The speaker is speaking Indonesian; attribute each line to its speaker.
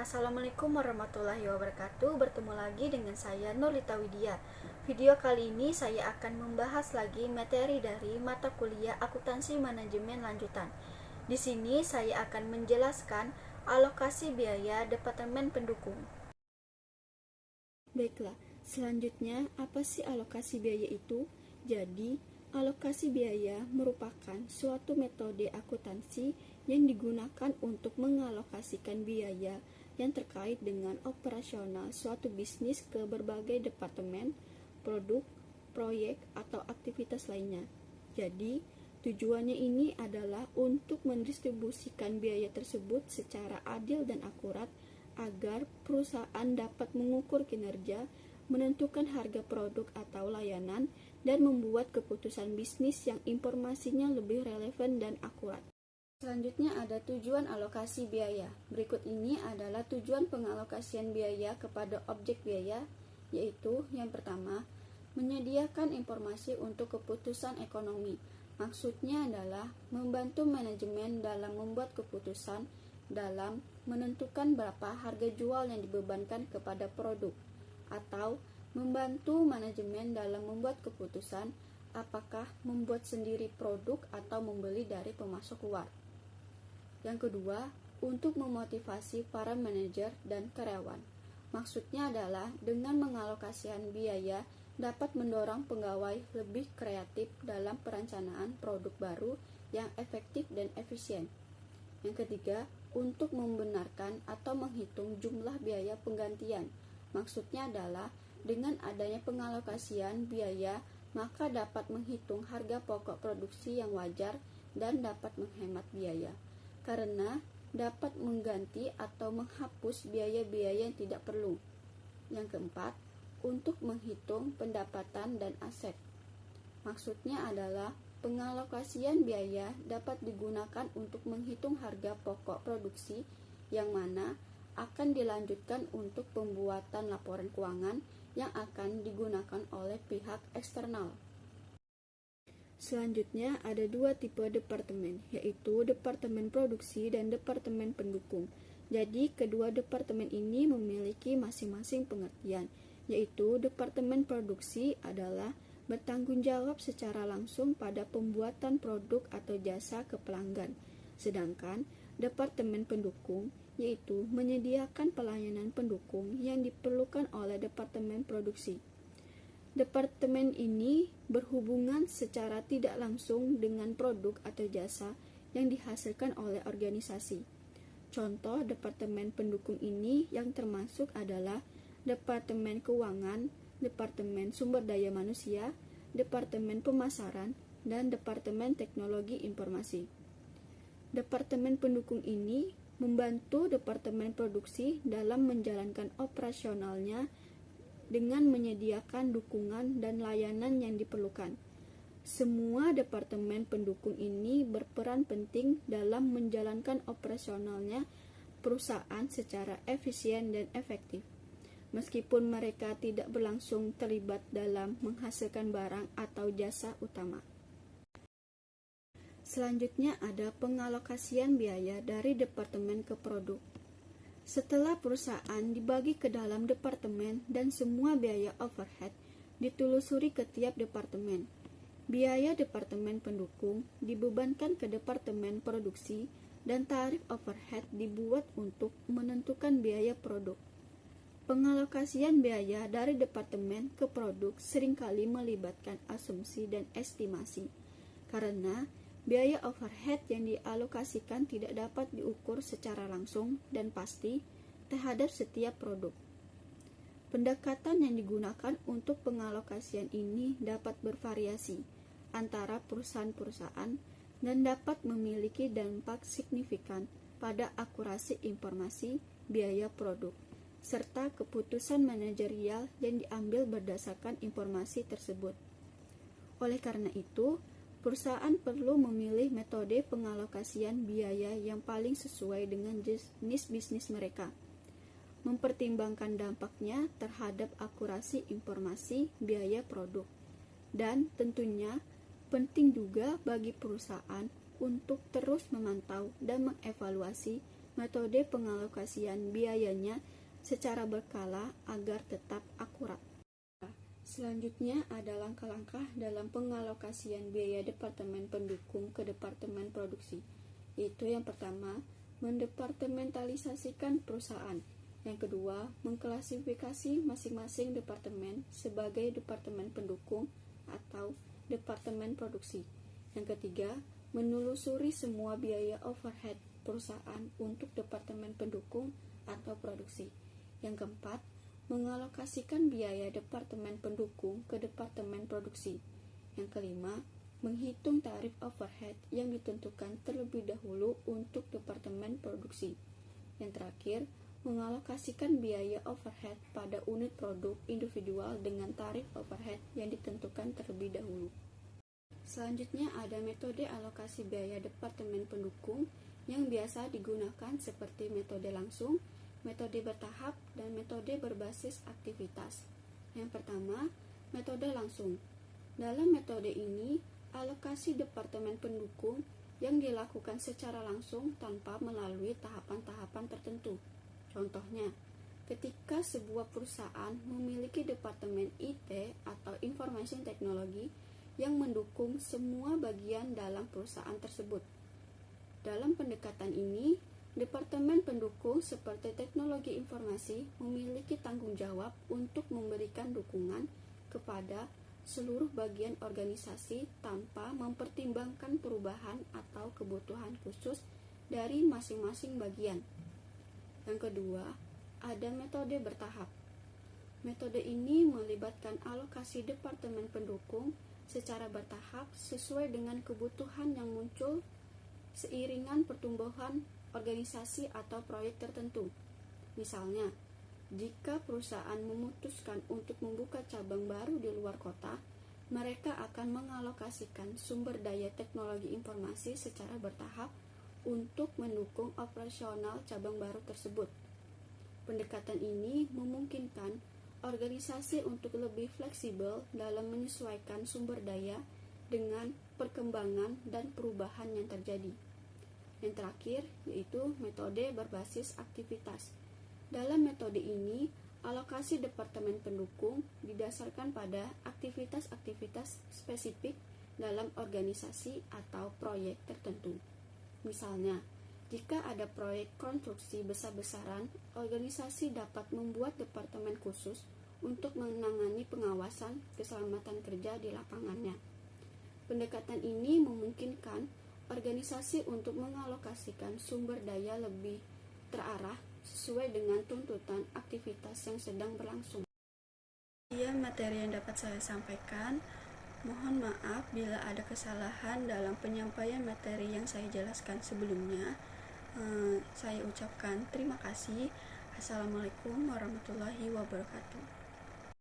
Speaker 1: Assalamualaikum warahmatullahi wabarakatuh. Bertemu lagi dengan saya Nurlita Widya. Video kali ini saya akan membahas lagi materi dari mata kuliah Akuntansi Manajemen Lanjutan. Di sini saya akan menjelaskan alokasi biaya Departemen Pendukung. Baiklah, selanjutnya apa sih alokasi biaya itu? Jadi, alokasi biaya merupakan suatu metode akuntansi yang digunakan untuk mengalokasikan biaya yang terkait dengan operasional suatu bisnis ke berbagai departemen, produk, proyek, atau aktivitas lainnya. Jadi, tujuannya ini adalah untuk mendistribusikan biaya tersebut secara adil dan akurat agar perusahaan dapat mengukur kinerja, menentukan harga produk atau layanan, dan membuat keputusan bisnis yang informasinya lebih relevan dan akurat. Selanjutnya ada tujuan alokasi biaya. Berikut ini adalah tujuan pengalokasian biaya kepada objek biaya, yaitu yang pertama, menyediakan informasi untuk keputusan ekonomi. Maksudnya adalah membantu manajemen dalam membuat keputusan dalam menentukan berapa harga jual yang dibebankan kepada produk, atau membantu manajemen dalam membuat keputusan apakah membuat sendiri produk atau membeli dari pemasok luar. Yang kedua, untuk memotivasi para manajer dan karyawan. Maksudnya adalah dengan mengalokasikan biaya dapat mendorong pegawai lebih kreatif dalam perencanaan produk baru yang efektif dan efisien. Yang ketiga, untuk membenarkan atau menghitung jumlah biaya penggantian. Maksudnya adalah dengan adanya pengalokasian biaya, maka dapat menghitung harga pokok produksi yang wajar dan dapat menghemat biaya, karena dapat mengganti atau menghapus biaya-biaya yang tidak perlu. Yang keempat, untuk menghitung pendapatan dan aset. Maksudnya adalah pengalokasian biaya dapat digunakan untuk menghitung harga pokok produksi yang mana akan dilanjutkan untuk pembuatan laporan keuangan yang akan digunakan oleh pihak eksternal. Selanjutnya ada dua tipe departemen, yaitu departemen produksi dan departemen pendukung. Jadi kedua departemen ini memiliki masing-masing pengertian, yaitu departemen produksi adalah bertanggung jawab secara langsung pada pembuatan produk atau jasa ke pelanggan. Sedangkan departemen pendukung yaitu menyediakan pelayanan pendukung yang diperlukan oleh departemen produksi. Departemen ini berhubungan secara tidak langsung dengan produk atau jasa yang dihasilkan oleh organisasi. Contoh departemen pendukung ini yang termasuk adalah departemen keuangan, departemen sumber daya manusia, departemen pemasaran, dan departemen teknologi informasi. Departemen pendukung ini membantu departemen produksi dalam menjalankan operasionalnya dengan menyediakan dukungan dan layanan yang diperlukan. Semua departemen pendukung ini berperan penting dalam menjalankan operasionalnya perusahaan secara efisien dan efektif, meskipun mereka tidak berlangsung terlibat dalam menghasilkan barang atau jasa utama. Selanjutnya ada pengalokasian biaya dari departemen ke produk. Setelah perusahaan dibagi ke dalam departemen dan semua biaya overhead ditelusuri ke tiap departemen, biaya departemen pendukung dibebankan ke departemen produksi dan tarif overhead dibuat untuk menentukan biaya produk. Pengalokasian biaya dari departemen ke produk seringkali melibatkan asumsi dan estimasi, karena biaya overhead yang dialokasikan tidak dapat diukur secara langsung dan pasti terhadap setiap produk. Pendekatan yang digunakan untuk pengalokasian ini dapat bervariasi antara perusahaan-perusahaan dan dapat memiliki dampak signifikan pada akurasi informasi biaya produk, serta keputusan manajerial yang diambil berdasarkan informasi tersebut. Oleh karena itu, perusahaan perlu memilih metode pengalokasian biaya yang paling sesuai dengan jenis bisnis mereka, mempertimbangkan dampaknya terhadap akurasi informasi biaya produk, dan tentunya penting juga bagi perusahaan untuk terus memantau dan mengevaluasi metode pengalokasian biayanya secara berkala agar tetap akurat. Selanjutnya ada langkah-langkah dalam pengalokasian biaya departemen pendukung ke departemen produksi, yaitu yang pertama, mendepartementalisasikan perusahaan. Yang kedua, mengklasifikasi masing-masing departemen sebagai departemen pendukung atau departemen produksi. Yang ketiga, menelusuri semua biaya overhead perusahaan untuk departemen pendukung atau produksi. Yang keempat, mengalokasikan biaya departemen pendukung ke departemen produksi. Yang kelima, menghitung tarif overhead yang ditentukan terlebih dahulu untuk departemen produksi. Yang terakhir, mengalokasikan biaya overhead pada unit produk individual dengan tarif overhead yang ditentukan terlebih dahulu. Selanjutnya ada metode alokasi biaya departemen pendukung yang biasa digunakan seperti metode langsung, metode bertahap, dan metode berbasis aktivitas. Yang pertama, metode langsung. Dalam metode ini, alokasi departemen pendukung yang dilakukan secara langsung tanpa melalui tahapan-tahapan tertentu. Contohnya, ketika sebuah perusahaan memiliki departemen IT atau Information Technology yang mendukung semua bagian dalam perusahaan tersebut. Dalam pendekatan ini, departemen pendukung seperti teknologi informasi memiliki tanggung jawab untuk memberikan dukungan kepada seluruh bagian organisasi tanpa mempertimbangkan perubahan atau kebutuhan khusus dari masing-masing bagian. Yang kedua, ada metode bertahap. Metode ini melibatkan alokasi departemen pendukung secara bertahap sesuai dengan kebutuhan yang muncul seiringan pertumbuhan organisasi atau proyek tertentu. Misalnya, jika perusahaan memutuskan untuk membuka cabang baru di luar kota, mereka akan mengalokasikan sumber daya teknologi informasi secara bertahap untuk mendukung operasional cabang baru tersebut. Pendekatan ini memungkinkan organisasi untuk lebih fleksibel dalam menyesuaikan sumber daya dengan perkembangan dan perubahan yang terjadi. Yang terakhir, yaitu metode berbasis aktivitas. Dalam metode ini, alokasi departemen pendukung didasarkan pada aktivitas-aktivitas spesifik dalam organisasi atau proyek tertentu. Misalnya, jika ada proyek konstruksi besar-besaran, organisasi dapat membuat departemen khusus untuk menangani pengawasan keselamatan kerja di lapangannya. Pendekatan ini memungkinkan organisasi untuk mengalokasikan sumber daya lebih terarah sesuai dengan tuntutan aktivitas yang sedang berlangsung. Sekian materi yang dapat saya sampaikan. Mohon maaf bila ada kesalahan dalam penyampaian materi yang saya jelaskan sebelumnya. Saya ucapkan terima kasih. Assalamualaikum warahmatullahi wabarakatuh.